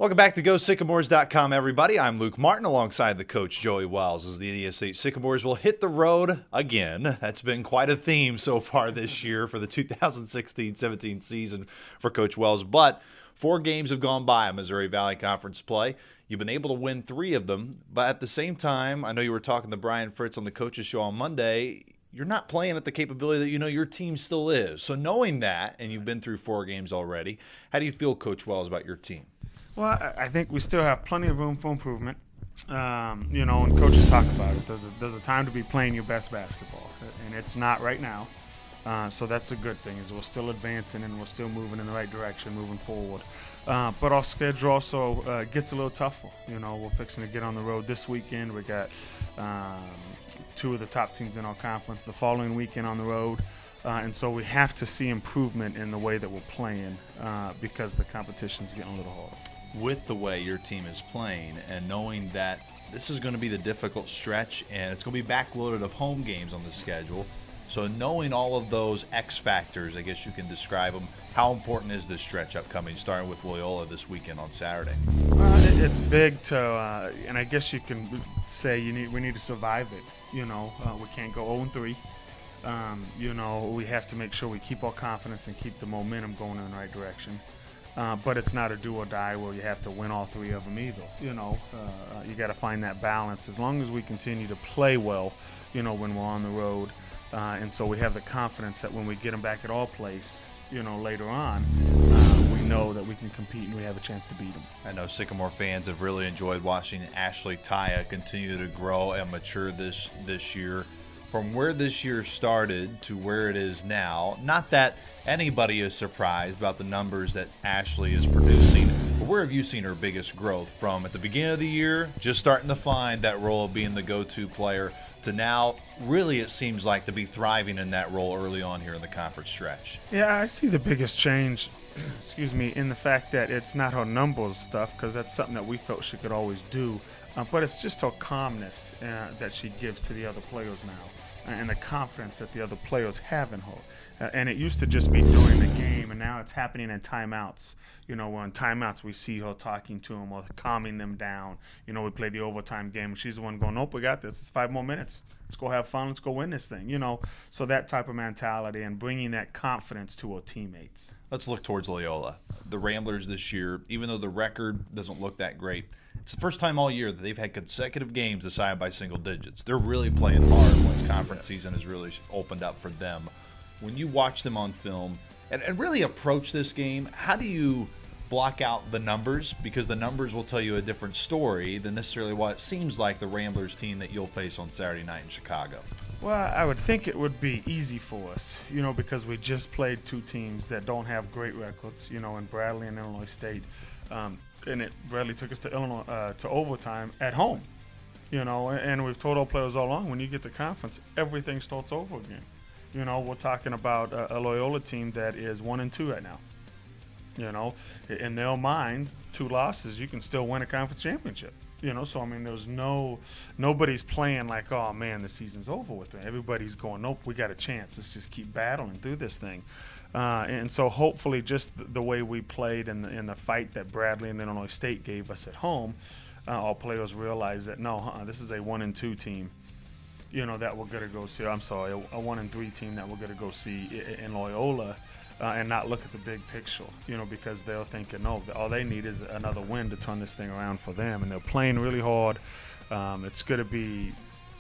Welcome back to GoSycamores.com, everybody. I'm Luke Martin alongside the coach, Joey Wells, as the Indiana State Sycamores will hit the road again. That's been quite a theme so far this year for the 2016-17 season for Coach Wells. But 4 games have gone by in Missouri Valley Conference play. You've been able to win 3 of them. But at the same time, I know you were talking to Brian Fritz on the Coaches Show on Monday. You're not playing at the capability that you know your team still is. So knowing that, and you've been through 4 games already, how do you feel, Coach Wells, about your team? Well, I think we still have plenty of room for improvement. And coaches talk about it. There's a time to be playing your best basketball, and it's not right now. So that's a good thing, is we're still advancing and we're still moving in the right direction, moving forward. But our schedule also gets a little tougher. We're fixing to get on the road this weekend. We got 2 of the top teams in our conference the following weekend on the road. And so we have to see improvement in the way that we're playing because the competition's getting a little harder. With the way your team is playing and knowing that this is going to be the difficult stretch and it's going to be backloaded of home games on the schedule, so knowing all of those X factors, I guess you can describe them, how important is this stretch upcoming, starting with Loyola this weekend on Saturday? It's big to, and I guess you can say we need to survive it. We can't go 0-3. We have to make sure we keep our confidence and keep the momentum going in the right direction. But it's not a do or die where you have to win all 3 of them either. You got to find that balance. As long as we continue to play well, when we're on the road, and so we have the confidence that when we get them back at our place, later on, we know that we can compete and we have a chance to beat them. I know Sycamore fans have really enjoyed watching Ashley Taya continue to grow and mature this year. From where this year started to where it is now, not that anybody is surprised about the numbers that Ashley is producing, but where have you seen her biggest growth from at the beginning of the year, just starting to find that role of being the go-to player, to now really it seems like to be thriving in that role early on here in the conference stretch? Yeah, I see the biggest change, in the fact that it's not her numbers stuff, because that's something that we felt she could always do, but it's just her calmness that she gives to the other players now. And the confidence that the other players have in her. And it used to just be during the game, and now it's happening in timeouts. When in timeouts we see her talking to them or calming them down. We play the overtime game, and she's the one going, nope, we got this. It's 5 more minutes. Let's go have fun. Let's go win this thing. So that type of mentality and bringing that confidence to her teammates. Let's look towards Loyola. The Ramblers this year, even though the record doesn't look that great, it's the first time all year that they've had consecutive games decided by single digits. They're really playing hard once conference season has really opened up for them. When you watch them on film and really approach this game, how do you block out the numbers? Because the numbers will tell you a different story than necessarily what it seems like the Ramblers team that you'll face on Saturday night in Chicago. Well, I would think it would be easy for us, because we just played 2 teams that don't have great records, in Bradley and Illinois State. And it really took us to overtime at home, and we've told our players all along, when you get to conference, everything starts over again. We're talking about a Loyola team that is 1-2 right now. In their minds, 2 losses, you can still win a conference championship. So there's nobody's playing like, oh man, the season's over with me. Everybody's going, nope, we got a chance. Let's just keep battling through this thing. And so hopefully just the way we played in the fight that Bradley and Illinois State gave us at home, our players realize that this is a 1-2 team, that we're going to go see. I'm sorry, a 1-3 team that we're going to go see in Loyola. And not look at the big picture, because they're thinking, no, all they need is another win to turn this thing around for them. And they're playing really hard. It's going to be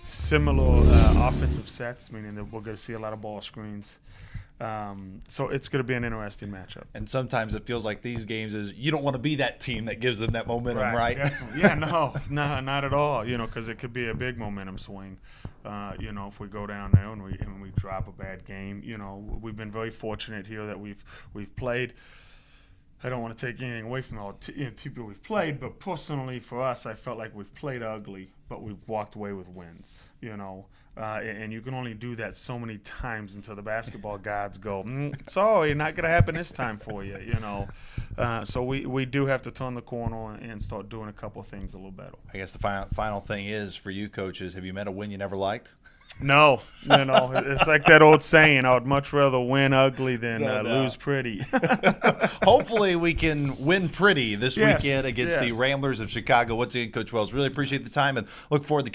similar offensive sets, meaning that we're going to see a lot of ball screens. So it's going to be an interesting matchup. And sometimes it feels like these games is you don't want to be that team that gives them that momentum, right? Yeah, no, not at all. Because it could be a big momentum swing. If we go down there and we drop a bad game, we've been very fortunate here that we've played. I don't want to take anything away from all people we've played, but personally for us, I felt like we've played ugly, but we've walked away with wins. And you can only do that so many times until the basketball gods go, sorry, not going to happen this time for you, So we do have to turn the corner and start doing a couple of things a little better. I guess the final thing is for you coaches, have you met a win you never liked? No, it's like that old saying, I would much rather win ugly than No doubt. lose pretty. Hopefully we can win pretty this Yes, weekend against the yes. Ramblers of Chicago. Once again, Coach Wells, really appreciate the time and look forward to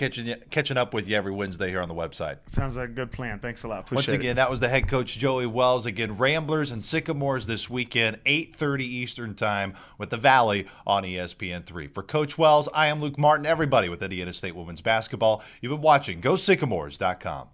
catching up with you every Wednesday here on the website. Sounds like a good plan. Thanks a lot. Once Appreciate again, it. that was the head coach, Joey Wells. Again, Ramblers and Sycamores this weekend, 8:30 Eastern Time with the Valley on ESPN3. For Coach Wells, I am Luke Martin. Everybody with Indiana State Women's Basketball, you've been watching GoSycamores.com.